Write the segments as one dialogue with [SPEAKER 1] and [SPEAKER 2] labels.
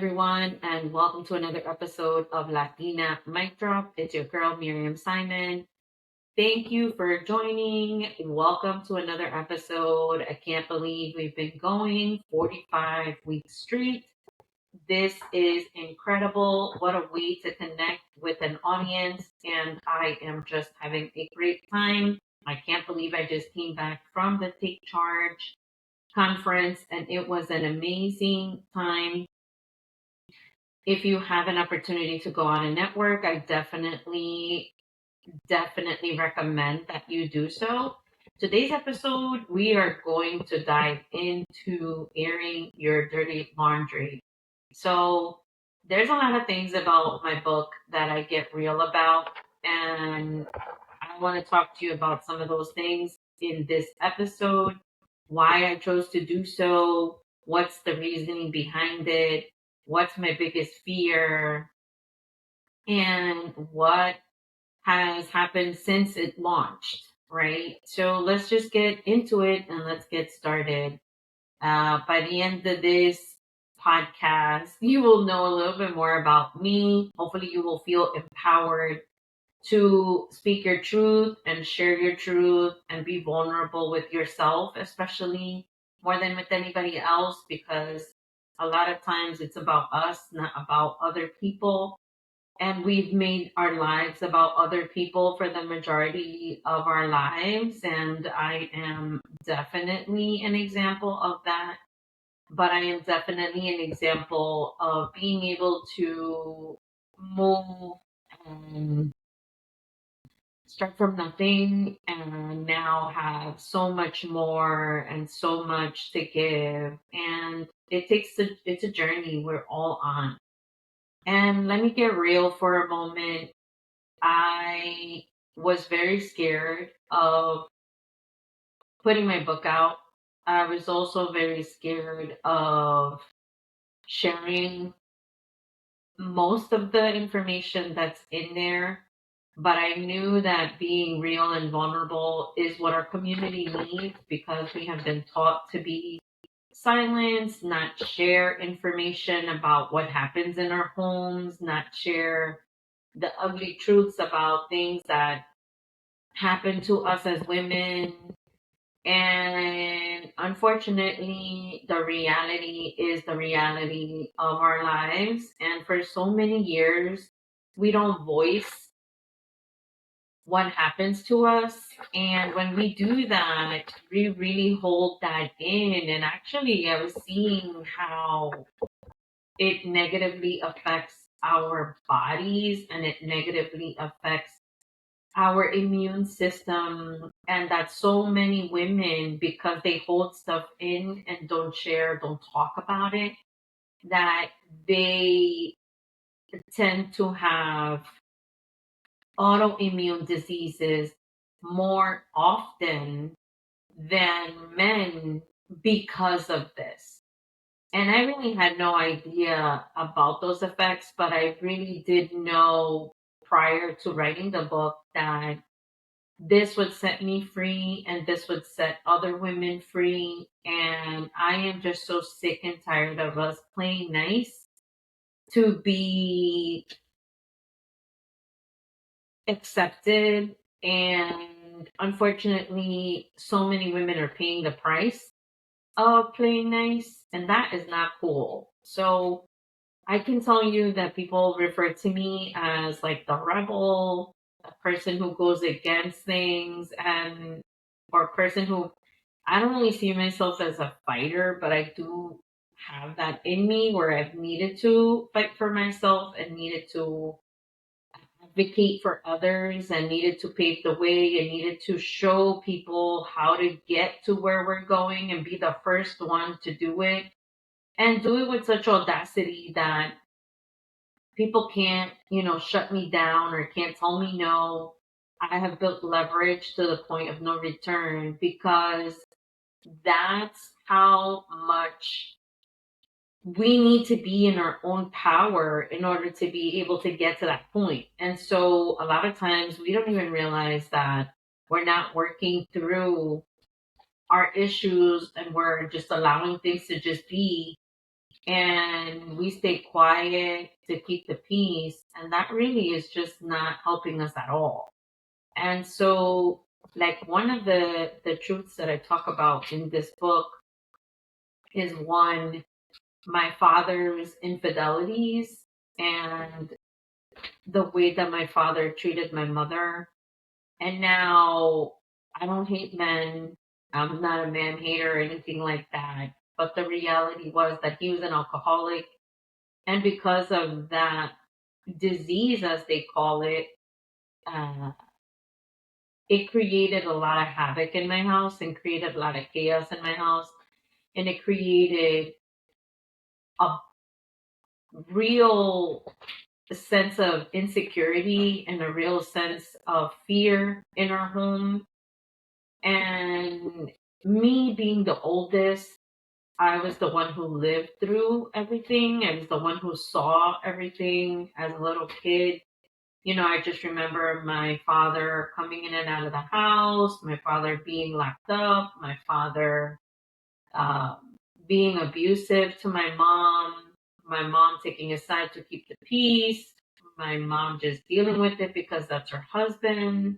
[SPEAKER 1] everyone, and welcome to another episode of Latina Mic Drop. It's your girl, Miriam Simon. Thank you for joining. Welcome to another episode. I can't believe we've been going 45 weeks straight. This is incredible. What a way to connect with an audience, and I am just having a great time. I can't believe I just came back from the Take Charge conference, and it was an amazing time. If you have an opportunity to go on a network, I definitely recommend that you do so. Today's episode, we are going to dive into airing your dirty laundry. So, there's a lot of things about my book that I get real about, and I want to talk to you about some of those things in this episode, why I chose to do so, what's the reasoning behind it, what's my biggest fear, and what has happened since it launched, right? So let's just get into it and let's get started. By the end of this podcast, you will know a little bit more about me. Hopefully, you will feel empowered to speak your truth and share your truth and be vulnerable with yourself, especially more than with anybody else, because a lot of times it's about us, not about other people. And we've made our lives about other people for the majority of our lives. And I am definitely an example of that. But I am definitely an example of being able to move and start from nothing and now have so much more and so much to give. And it's a journey we're all on. And let me get real for a moment. I was very scared of putting my book out. I was also very scared of sharing most of the information that's in there. But I knew that being real and vulnerable is what our community needs because we have been taught to be silent, not share information about what happens in our homes, not share the ugly truths about things that happen to us as women. And unfortunately, the reality is the reality of our lives. And for so many years, we don't voice what happens to us. And when we do that, we really hold that in. And actually, I was seeing how it negatively affects our bodies and it negatively affects our immune system. And that so many women, because they hold stuff in and don't share, don't talk about it, that they tend to have autoimmune diseases more often than men because of this. And I really had no idea about those effects, but I really did know prior to writing the book that this would set me free and this would set other women free. And I am just so sick and tired of us playing nice to be accepted. And unfortunately, so many women are paying the price of playing nice, and that is not cool. So I can tell you that people refer to me as like the rebel, a person who goes against things, and or a person who I don't really see myself as a fighter, but I do have that in me where I've needed to fight for myself and needed to advocate for others and needed to pave the way and needed to show people how to get to where we're going and be the first one to do it and do it with such audacity that people can't, shut me down or can't tell me no. I have built leverage to the point of no return because that's how much we need to be in our own power in order to be able to get to that point. And so a lot of times we don't even realize that we're not working through our issues and we're just allowing things to just be and we stay quiet to keep the peace, and that really is just not helping us at all. And so, like, one of the truths that I talk about in this book is one, my father's infidelities and the way that my father treated my mother. And now I don't hate men. I'm not a man hater or anything like that. But the reality was that he was an alcoholic. And because of that disease, as they call it, uh, it created a lot of havoc in my house and created a lot of chaos in my house. And it created a real sense of insecurity and a real sense of fear in our home. And me being the oldest, I was the one who lived through everything. I was the one who saw everything as a little kid. I just remember my father coming in and out of the house, my father being locked up, my father uh, being abusive to my mom taking a side to keep the peace, my mom just dealing with it because that's her husband,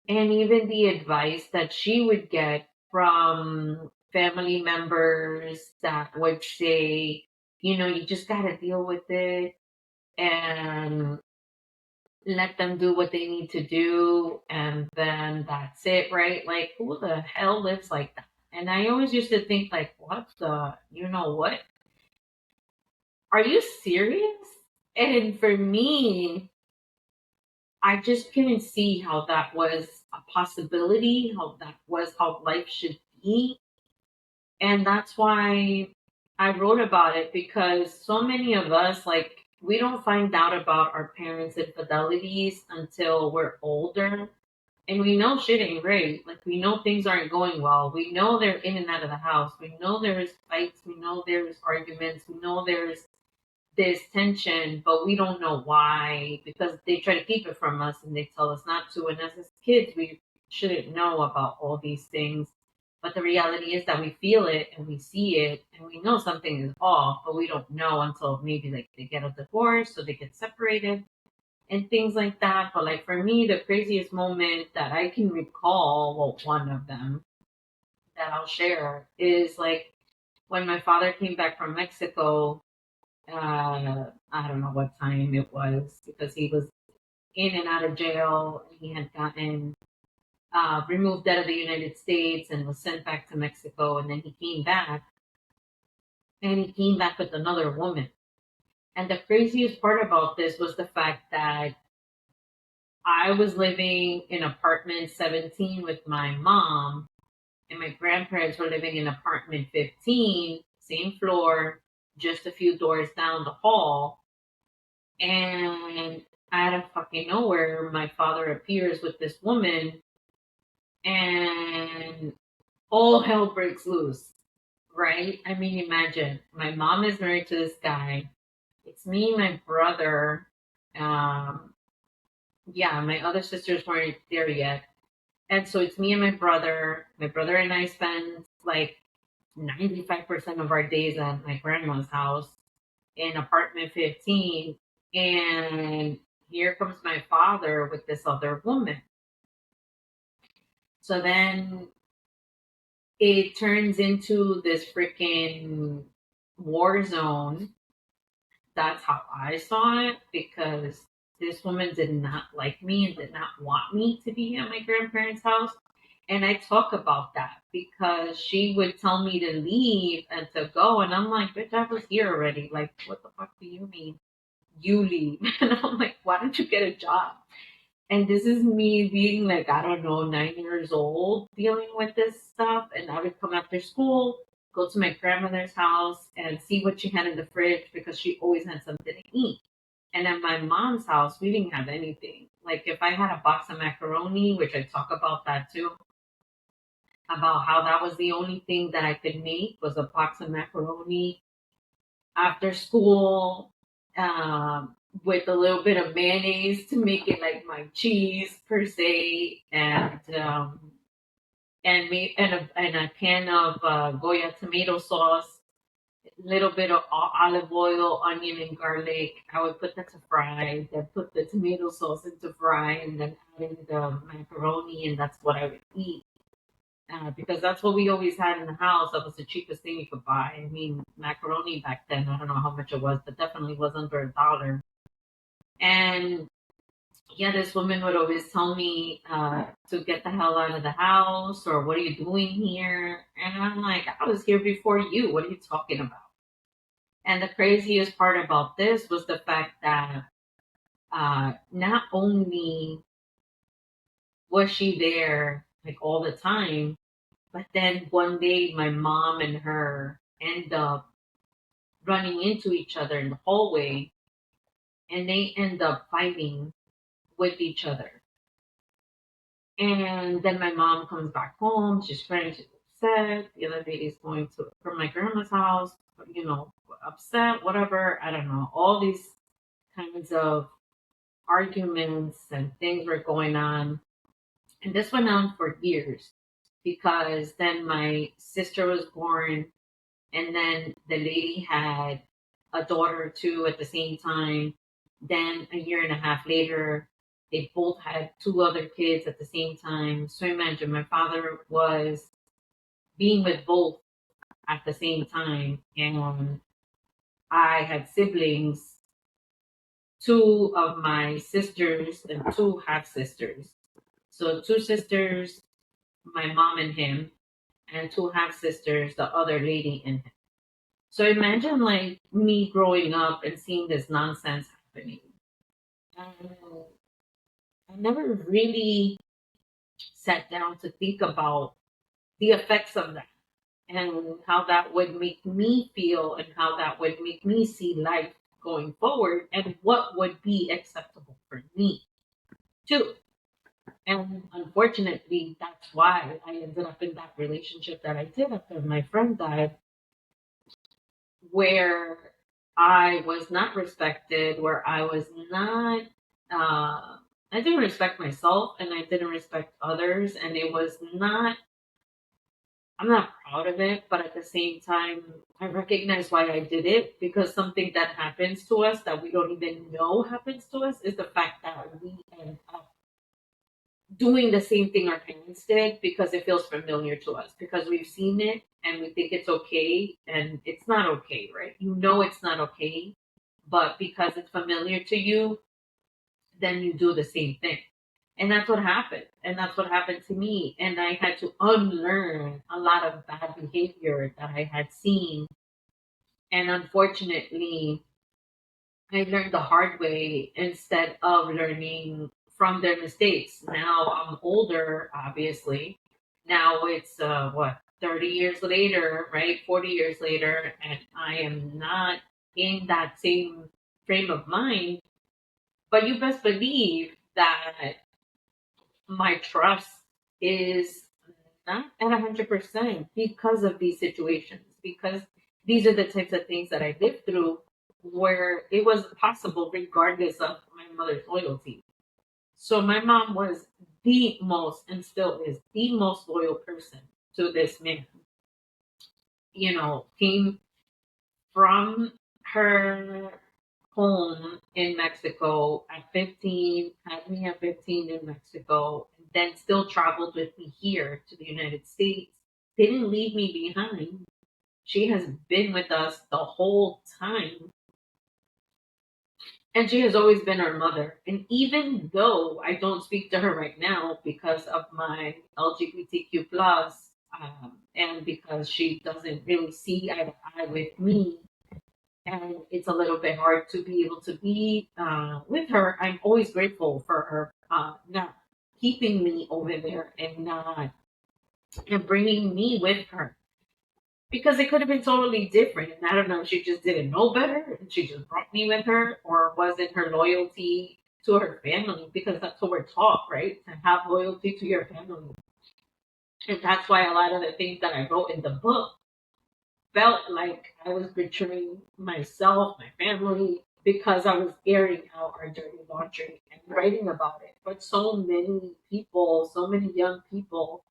[SPEAKER 1] and even the advice that she would get from family members that would say, you just got to deal with it and let them do what they need to do, and then that's it, right? Like, who the hell lives like that? And I always used to think, like, what the, what? Are you serious? And for me, I just couldn't see how that was a possibility, how that was how life should be. And that's why I wrote about it, because so many of us, like, we don't find out about our parents' infidelities until we're older. And we know shit ain't great. Like, we know things aren't going well. We know they're in and out of the house. We know there's fights. We know there's arguments. We know there's tension, but we don't know why, because they try to keep it from us and they tell us not to. And as kids, we shouldn't know about all these things. But the reality is that we feel it and we see it and we know something is off, but we don't know until maybe like they get a divorce or they get separated and things like that. But like for me, the craziest moment that I can recall, well, one of them that I'll share is like when my father came back from Mexico. I don't know what time it was because he was in and out of jail. He had gotten removed out of the United States and was sent back to Mexico. And then he came back, and he came back with another woman. And the craziest part about this was the fact that I was living in apartment 17 with my mom, and my grandparents were living in apartment 15, same floor, just a few doors down the hall. And out of fucking nowhere, my father appears with this woman, and all hell breaks loose, right? I mean, imagine my mom is married to this guy. It's me and my brother. Um, yeah, my other sisters weren't there yet. And so it's me and my brother. My brother and I spend like 95% of our days at my grandma's house in apartment 15. And here comes my father with this other woman. So then it turns into this freaking war zone. That's how I saw it, because this woman did not like me and did not want me to be at my grandparents' house. And I talk about that because she would tell me to leave and to go. And I'm like, bitch, I was here already. Like, what the fuck do you mean? You leave. And I'm like, why don't you get a job? And this is me being like, I don't know, 9 years old, dealing with this stuff. And I would come after school, go to my grandmother's house and see what she had in the fridge because she always had something to eat. And at my mom's house, we didn't have anything. Like if I had a box of macaroni, which I talk about that too, about how that was the only thing that I could make was a box of macaroni after school, with a little bit of mayonnaise to make it like my cheese per se, and a can of Goya tomato sauce. little bit of olive oil, onion, and garlic. I would put that to fry, then put the tomato sauce into fry, and then add in the macaroni, and that's what I would eat. Because that's what we always had in the house. That was the cheapest thing you could buy. I mean, macaroni back then, I don't know how much it was, but definitely was under $1. And yeah, this woman would always tell me to get the hell out of the house or what are you doing here? And I'm like, I was here before you. What are you talking about? And the craziest part about this was the fact that not only was she there like all the time, but then one day my mom and her end up running into each other in the hallway and they end up fighting with each other. And then my mom comes back home. She's crying. She's upset. The other lady's going to from my grandma's house, upset, whatever. I don't know. All these kinds of arguments and things were going on. And this went on for years because then my sister was born, and then the lady had a daughter or two at the same time. Then a year and a half later, they both had two other kids at the same time. So imagine my father was being with both at the same time, and I had siblings, two of my sisters and two half sisters. So two sisters, my mom and him, and two half sisters, the other lady and him. So imagine like me growing up and seeing this nonsense happening. And I never really sat down to think about the effects of that and how that would make me feel and how that would make me see life going forward and what would be acceptable for me too. And unfortunately, that's why I ended up in that relationship that I did after my friend died, where I was not respected, where I was not, I didn't respect myself and I didn't respect others. And it was not, I'm not proud of it, but at the same time, I recognize why I did it because something that happens to us that we don't even know happens to us is the fact that we end up doing the same thing our parents did because it feels familiar to us because we've seen it and we think it's okay and it's not okay, right? You know it's not okay, but because it's familiar to you, then you do the same thing. And that's what happened. And that's what happened to me. And I had to unlearn a lot of bad behavior that I had seen. And unfortunately, I learned the hard way instead of learning from their mistakes. Now I'm older, obviously. Now it's 30 years later, right? 40 years later, and I am not in that same frame of mind. But you best believe that my trust is not at 100% because of these situations, because these are the types of things that I lived through where it was possible regardless of my mother's loyalty. So my mom was the most, and still is, the most loyal person to this man. Came from her home in Mexico at 15, had me at 15 in Mexico, and then still traveled with me here to the United States. Didn't leave me behind. She has been with us the whole time. And she has always been our mother. And even though I don't speak to her right now because of my LGBTQ plus, and because she doesn't really see eye to eye with me, and it's a little bit hard to be able to be with her. I'm always grateful for her not keeping me over there and not and bringing me with her because it could have been totally different. And I don't know, she just didn't know better and she just brought me with her, or was it her loyalty to her family? Because that's what we're taught, right? To have loyalty to your family. And that's why a lot of the things that I wrote in the book felt like I was betraying myself, my family, because I was airing out our dirty laundry and writing about it. But so many people, so many young people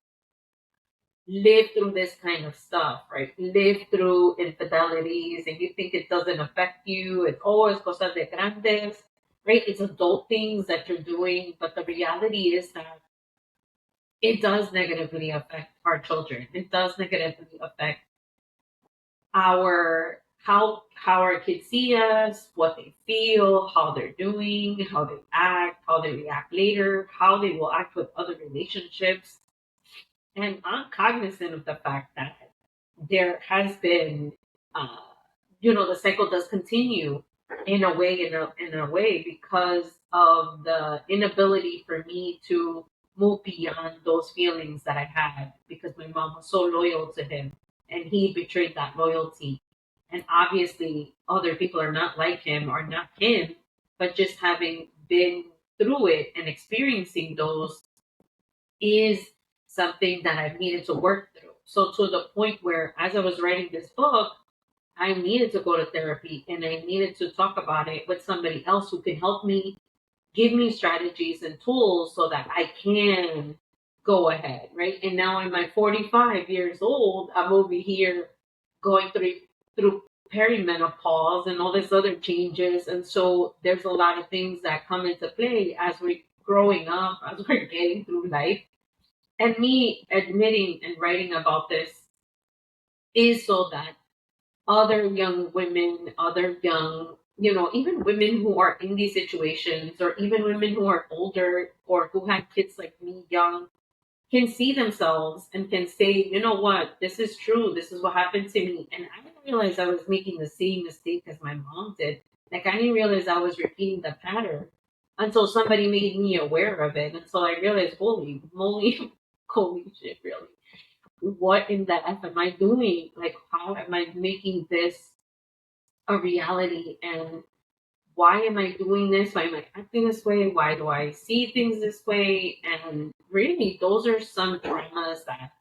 [SPEAKER 1] live through this kind of stuff, right? Live through infidelities, and you think it doesn't affect you. It's always cosas de grandes, right? It's adult things that you're doing, but the reality is that it does negatively affect our children. It does negatively affect our how our kids see us, what they feel, how they're doing, how they act, how they react later, how they will act with other relationships. And I'm cognizant of the fact that there has been, uh, the cycle does continue in a way because of the inability for me to move beyond those feelings that I had because my mom was so loyal to him and he betrayed that loyalty. And obviously, other people are not like him or not him, but just having been through it and experiencing those is something that I've needed to work through. So to the point where, as I was writing this book, I needed to go to therapy and I needed to talk about it with somebody else who can help me, give me strategies and tools so that I can go ahead, right? And now I'm at 45 years old, I'm over here going through perimenopause and all these other changes. And so there's a lot of things that come into play as we're growing up, as we're getting through life. And me admitting and writing about this is so that other young women, other young, even women who are in these situations, or even women who are older or who had kids like me young, can see themselves and can say, you know what, this is true. This is what happened to me. And I didn't realize I was making the same mistake as my mom did. Like, I didn't realize I was repeating the pattern until somebody made me aware of it. And so I realized, holy moly, holy shit, really. What in the F am I doing? Like, how am I making this a reality? And why am I doing this? Why am I acting this way? Why do I see things this way? And really, those are some traumas that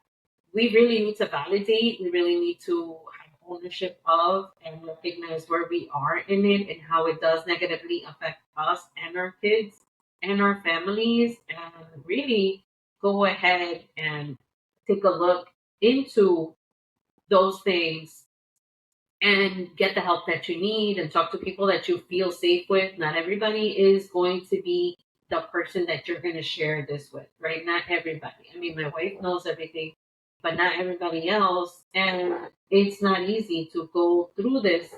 [SPEAKER 1] we really need to validate. We really need to have ownership of and recognize where we are in it and how it does negatively affect us and our kids and our families. And really go ahead and take a look into those things and get the help that you need and talk to people that you feel safe with. Not everybody is going to be the person that you're going to share this with, right? Not everybody. I mean, my wife knows everything, but not everybody else. And it's not easy to go through this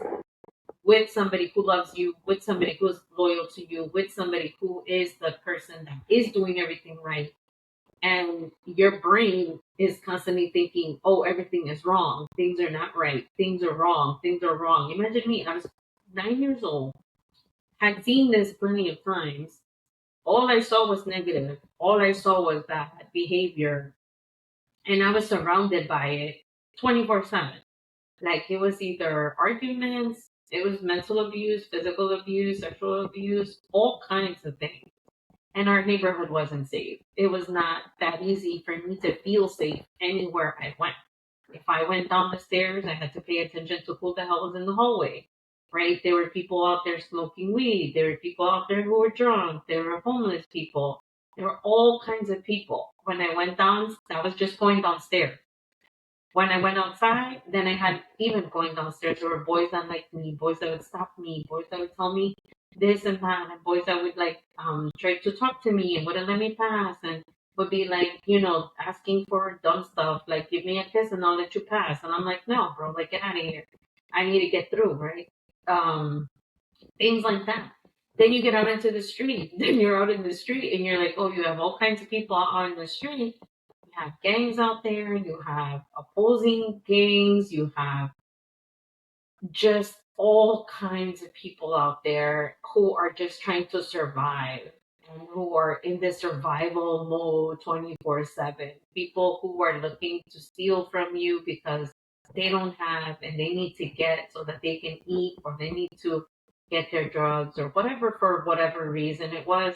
[SPEAKER 1] with somebody who loves you, with somebody who's loyal to you, with somebody who is the person that is doing everything right, and your brain is constantly thinking, oh, everything is wrong. Things are not right. Things are wrong. Things are wrong. Imagine me, I was 9 years old, had seen this plenty of times. All I saw was negative. All I saw was bad behavior. And I was surrounded by it 24/7. Like, it was either arguments, it was mental abuse, physical abuse, sexual abuse, all kinds of things. And our neighborhood wasn't safe. It was not that easy for me to feel safe anywhere I went. If I went down the stairs, I had to pay attention to who the hell was in the hallway, right? There were people out there smoking weed. There were people out there who were drunk. There were homeless people. There were all kinds of people. When I went down, I was just going downstairs. When I went outside, then I had, even going downstairs, there were boys that liked me, boys that would stop me, boys that would tell me this and that, and boys that would like try to talk to me and wouldn't let me pass and would be like, asking for dumb stuff, like give me a kiss and I'll let you pass. And I'm like, no, bro, like get out of here. I need to get through, right? Um, Things like that. Then you get out into the street. Then you're out in the street and you're like, oh, you have all kinds of people out in the street. You have gangs out there, you have opposing gangs, you have just all kinds of people out there who are just trying to survive and who are in this survival mode 24/7. People who are looking to steal from you because they don't have and they need to get so that they can eat, or they need to get their drugs or whatever, for whatever reason it was.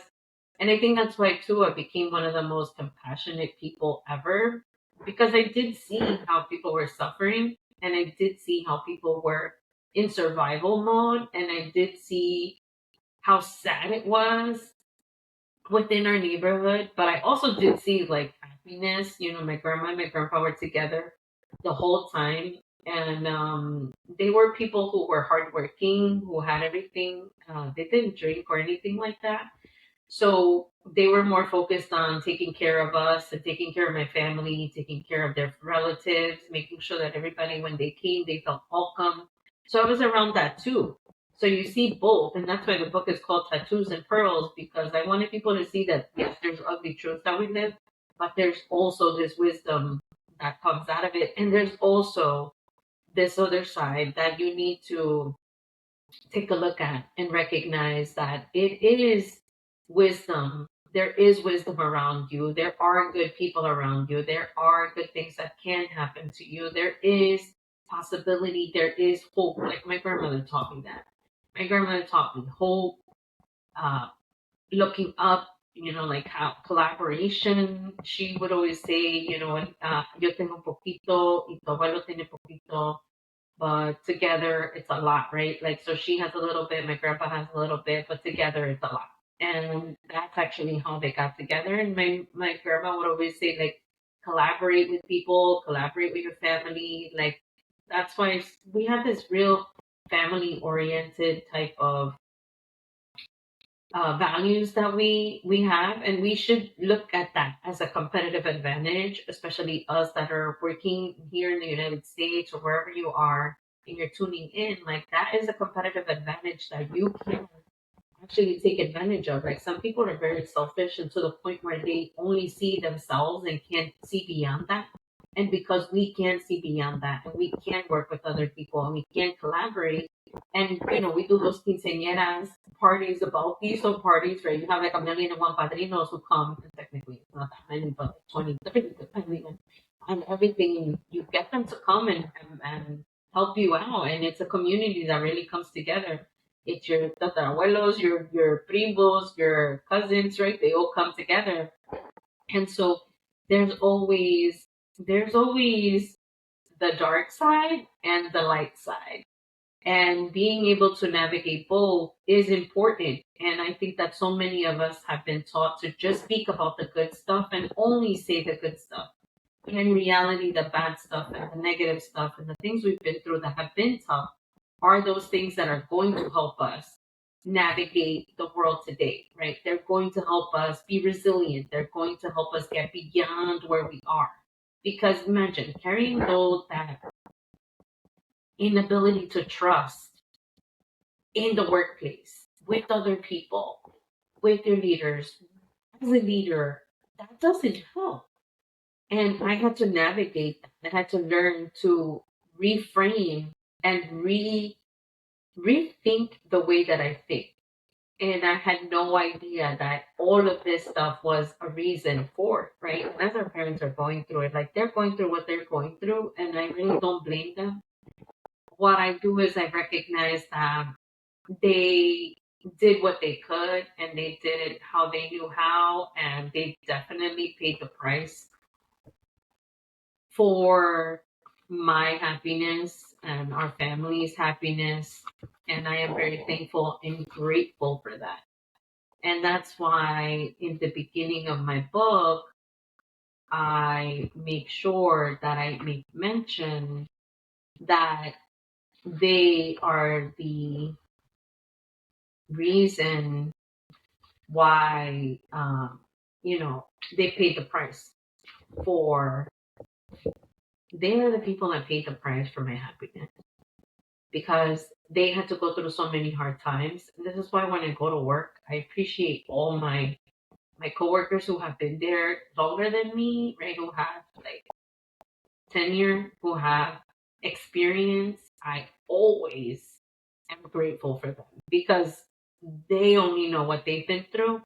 [SPEAKER 1] And I think that's why too I became one of the most compassionate people ever, because I did see how people were suffering, and I did see how people were in survival mode, and I did see how sad it was within our neighborhood. But I also did see like happiness. My grandma and my grandpa were together the whole time. And they were people who were hardworking, who had everything. They didn't drink or anything like that. So they were more focused on taking care of us and taking care of my family, taking care of their relatives, making sure that everybody, when they came, they felt welcome. So I was around that too. So you see both, and that's why the book is called Tattoos and Pearls, because I wanted people to see that yes, there's ugly truths that we live, but there's also this wisdom that comes out of it, and there's also this other side that you need to take a look at and recognize that it is wisdom. There is wisdom around you. There are good people around you. There are good things that can happen to you. There is possibility. There is hope. Like my grandmother taught me that. My grandmother taught me hope, uh, looking up, like how collaboration. She would always say, yo tengo poquito y tu abuelo tiene poquito, but together it's a lot, right? Like, so she has a little bit, my grandpa has a little bit, but together it's a lot. And that's actually how they got together. And my grandma would always say, like, collaborate with people, collaborate with your family. Like, that's why we have this real family oriented type of values that we have, and we should look at that as a competitive advantage, especially us that are working here in the United States or wherever you are and you're tuning in. Like, that is a competitive advantage that you can actually take advantage of. Like, some people are very selfish and to the point where they only see themselves and can't see beyond that. And because we can see beyond that and we can work with other people and we can collaborate, and we do those quinceañeras parties, about these or parties, right? You have like 1,000,001 padrinos who come, and technically it's not that many, but 20, 30, depending on everything. You get them to come and help you out, and it's a community that really comes together. It's your tatarabuelos, your primos, your cousins, right? They all come together, and so there's always there's always the dark side and the light side, and being able to navigate both is important. And I think that so many of us have been taught to just speak about the good stuff and only say the good stuff. But in reality, the bad stuff and the negative stuff and the things we've been through that have been tough are those things that are going to help us navigate the world today, right? They're going to help us be resilient. They're going to help us get beyond where we are. Because imagine carrying that inability to trust in the workplace, with other people, with your leaders, as a leader, that doesn't help. And I had to navigate that. I had to learn to reframe and rethink the way that I think. And I had no idea that all of this stuff was a reason for it, right? And as our parents are going through it, like, they're going through what they're going through, and I really don't blame them. What I do is I recognize that they did what they could and they did it how they knew how, and they definitely paid the price for my happiness and our family's happiness, and I am very thankful and grateful for that. And that's why in the beginning of my book I make sure that I make mention that they are the reason why, they paid the price for, they are the people that paid the price for my happiness, because they had to go through so many hard times. And this is why when I go to work, I appreciate all my coworkers who have been there longer than me, right? Who have like tenure, who have experience. I always am grateful for them because they only know what they've been through.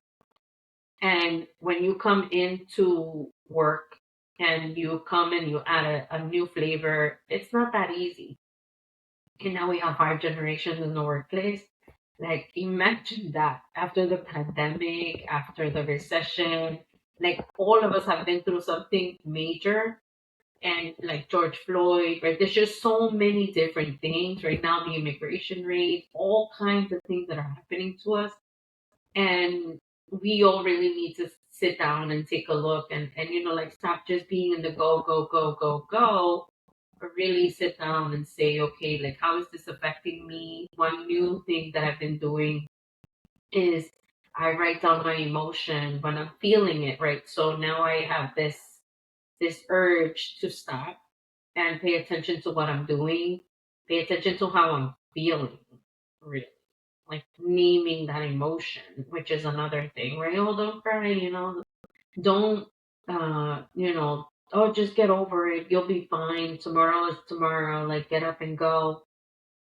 [SPEAKER 1] And when you come into work and you come and you add a new flavor, it's not that easy. And now we have 5 generations in the workplace. Like, imagine that after the pandemic, after the recession, like, all of us have been through something major. And like George Floyd, right? There's just so many different things right now, the immigration rate, all kinds of things that are happening to us. And we all really need to sit down and take a look and like stop just being in the go, go, go, go, go, but really sit down and say, okay, like how is this affecting me? One new thing that I've been doing is I write down my emotion when I'm feeling it, right? So now I have this urge to stop and pay attention to what I'm doing, pay attention to how I'm feeling, really. Like naming that emotion, which is another thing, right? Oh, don't cry, don't, oh, just get over it. You'll be fine. Tomorrow is tomorrow. Like, get up and go.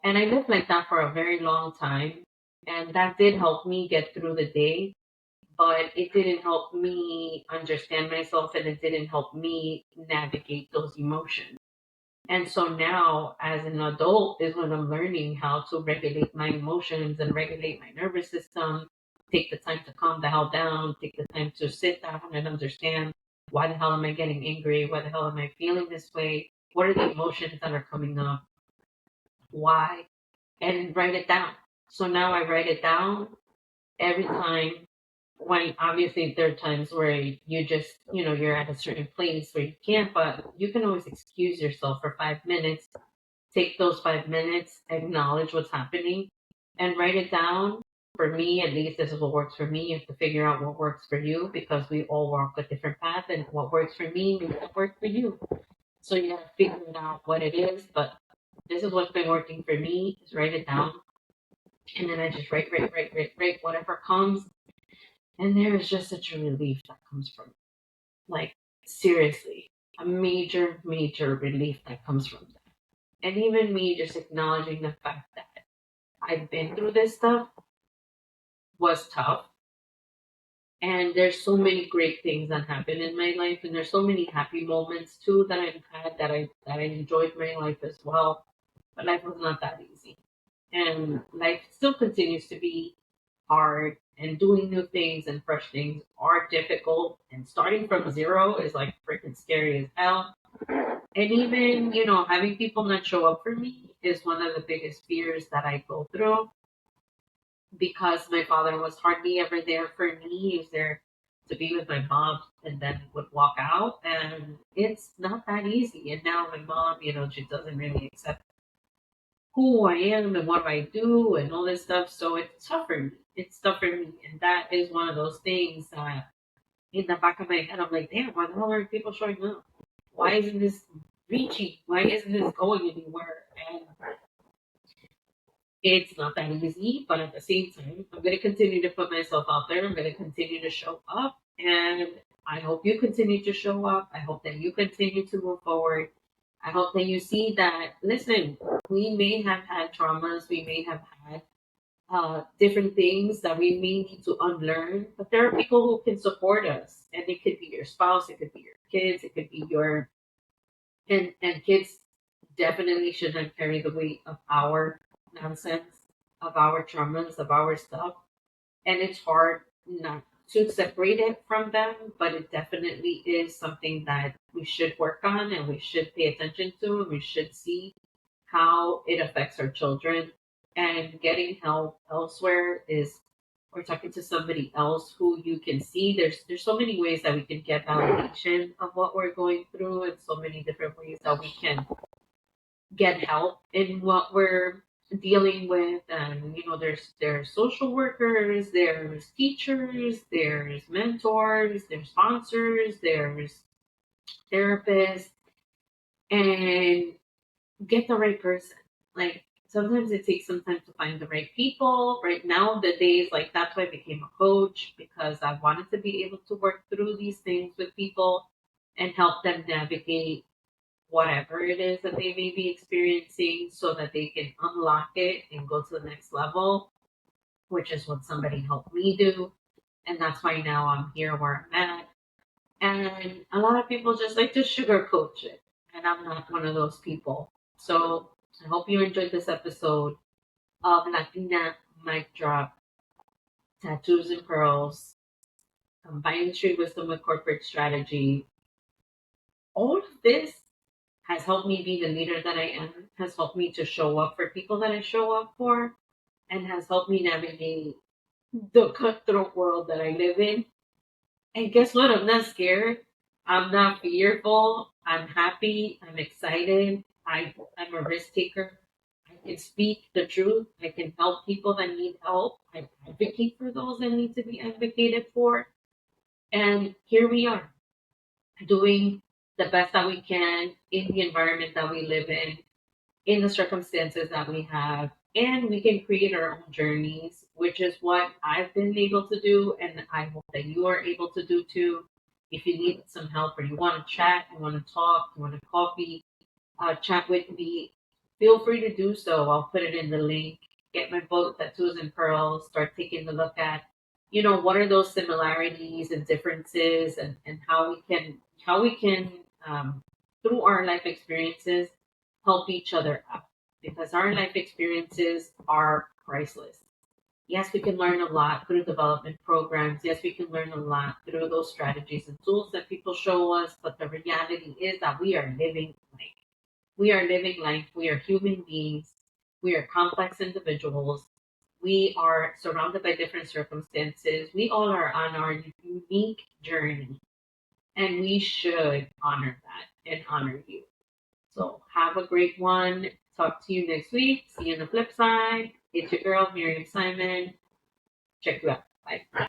[SPEAKER 1] And I lived like that for a very long time. And that did help me get through the day, but it didn't help me understand myself and it didn't help me navigate those emotions. And so now, as an adult, is when I'm learning how to regulate my emotions and regulate my nervous system. Take the time to calm the hell down. Take the time to sit down and understand why the hell am I getting angry? Why the hell am I feeling this way? What are the emotions that are coming up? Why? And write it down. So now I write it down every time when obviously there are times where you just, you're at a certain place where you can't, but you can always excuse yourself for 5 minutes. Take those 5 minutes, acknowledge what's happening, and write it down. For me, at least, this is what works for me. You have to figure out what works for you because we all walk a different path, and what works for me may not work for you. So you have to figure it out what it is. But this is what's been working for me. Is write it down, and then I just write whatever comes, and there is just such a relief that comes from it. Like seriously, a major, major relief that comes from that. And even me just acknowledging the fact that I've been through this stuff was tough. And there's so many great things that happen in my life, and there's so many happy moments too that I've had that I enjoyed my life as well. But life was not that easy, and life still continues to be hard. And doing new things and fresh things are difficult. And starting from zero is like freaking scary as hell. And even having people not show up for me is one of the biggest fears that I go through because my father was hardly ever there for me. He was there to be with my mom and then would walk out. And it's not that easy. And now my mom, she doesn't really accept who I am and what I do and all this stuff. So it's tough for me. It's tough for me. And that is one of those things that in the back of my head, I'm like, damn, why the hell are people showing up? Why isn't this reaching? Why isn't this going anywhere? And it's not that easy, but at the same time, I'm going to continue to put myself out there. I'm going to continue to show up. And I hope you continue to show up. I hope that you continue to move forward. I hope that you see that, listen, we may have had traumas, we may have had different things that we may need to unlearn, but there are people who can support us. And it could be your spouse, it could be your kids, it could be your and kids definitely shouldn't carry the weight of our nonsense, of our traumas, of our stuff. And it's hard not to separate it from them, but it definitely is something that we should work on and we should pay attention to and we should see how it affects our children. And getting help elsewhere is or talking to somebody else who you can see. There's so many ways that we can get validation of what we're going through and so many different ways that we can get help in what we're dealing with. And there's social workers, there's teachers, there's mentors, there's sponsors, there's therapists, and get the right person. Like sometimes it takes some time to find the right people. Right now, the days like that's why I became a coach because I wanted to be able to work through these things with people and help them navigate whatever it is that they may be experiencing so that they can unlock it and go to the next level, which is what somebody helped me do. And that's why now I'm here where I'm at. And a lot of people just like to sugarcoat it. And I'm not one of those people. So I hope you enjoyed this episode of Latina Mic Drop, Tattoos and Pearls, combining street wisdom with corporate strategy. All of this has helped me be the leader that I am, has helped me to show up for people that I show up for, and has helped me navigate the cutthroat world that I live in. And guess what? I'm not scared. I'm not fearful. I'm happy. I'm excited. I'm a risk taker. I can speak the truth. I can help people that need help. I advocate for those that need to be advocated for. And here we are doing the best that we can in the environment that we live in the circumstances that we have, and we can create our own journeys, which is what I've been able to do, and I hope that you are able to do too. If you need some help or you want to chat, you want to talk, you want a coffee, chat with me, feel free to do so. I'll put it in the link. Get my book, Tattoos and Pearls. Start taking a look at, what are those similarities and differences, and how we can through our life experiences help each other out, because our life experiences are priceless. Yes, we can learn a lot through development programs. Yes, we can learn a lot through those strategies and tools that people show us. But the reality is that we are living life. We are living life. We are human beings. We are complex individuals. We are surrounded by different circumstances. We all are on our unique journey, and we should honor that and honor you. So have a great one. Talk to you next week. See you on the flip side. It's your girl, Miriam Simon. Check you out. Bye.